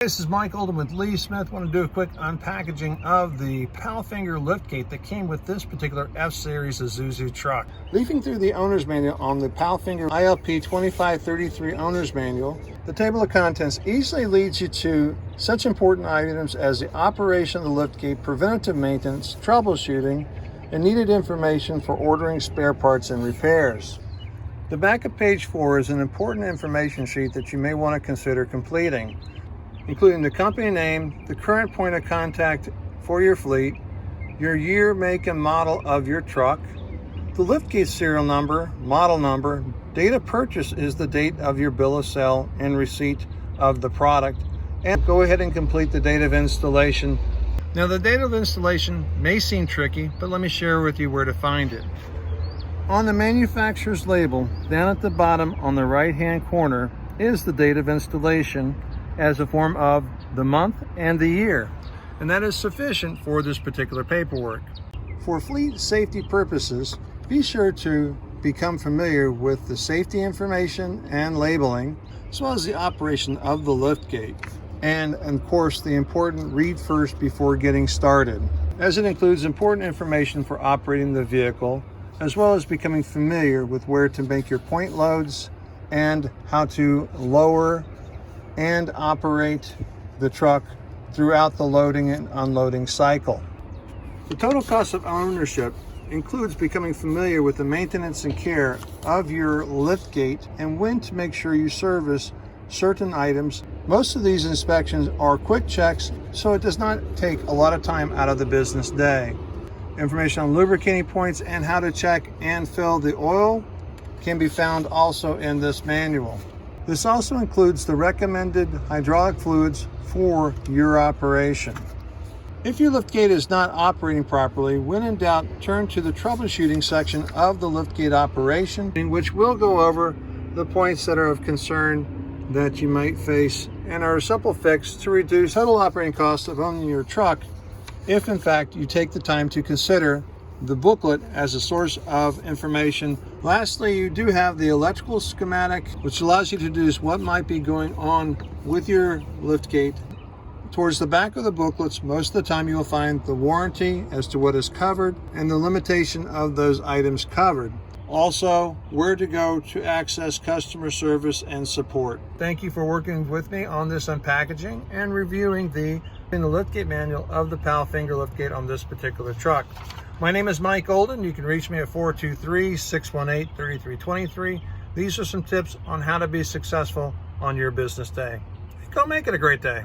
This is Michael Olden with Lee-Smith. I want to do a quick unpackaging of the Palfinger liftgate that came with this particular F-Series Isuzu truck. Leafing through the owner's manual on the Palfinger ILP 2533 owner's manual, the table of contents easily leads you to such important items as the operation of the liftgate, preventative maintenance, troubleshooting, and needed information for ordering spare parts and repairs. The back of page 4 is an important information sheet that you may want to consider completing, including the company name, the current point of contact for your fleet, your year, make, and model of your truck, the liftgate serial number, model number, date of purchase is the date of your bill of sale and receipt of the product, and go ahead and complete the date of installation. Now, the date of installation may seem tricky, but let me share with you where to find it. On the manufacturer's label, down at the bottom on the right-hand corner, is the date of installation as a form of the month and the year, and that is sufficient for this particular paperwork. For fleet safety purposes, be sure to become familiar with the safety information and labeling, as well as the operation of the liftgate, and of course the important read first before getting started, as it includes important information for operating the vehicle, as well as becoming familiar with where to make your point loads and how to lower and operate the truck throughout the loading and unloading cycle. The total cost of ownership includes becoming familiar with the maintenance and care of your liftgate and when to make sure you service certain items. Most of these inspections are quick checks, so it does not take a lot of time out of the business day. Information on lubricating points and how to check and fill the oil can be found also in this manual. This also includes the recommended hydraulic fluids for your operation. If your liftgate is not operating properly, when in doubt, turn to the troubleshooting section of the liftgate operation, in which we'll go over the points that are of concern that you might face and are a simple fix to reduce total operating costs of owning your truck, if in fact you take the time to consider the booklet as a source of information. Lastly, you do have the electrical schematic, which allows you to deduce what might be going on with your liftgate. Towards the back of the booklets, most of the time you will find the warranty as to what is covered and the limitation of those items covered. Also, where to go to access customer service and support. Thank you for working with me on this unpackaging and reviewing the liftgate manual of the Palfinger liftgate on this particular truck. My name is Mike Olden. You can reach me at 423-618-3323. These are some tips on how to be successful on your business day. Go make it a great day.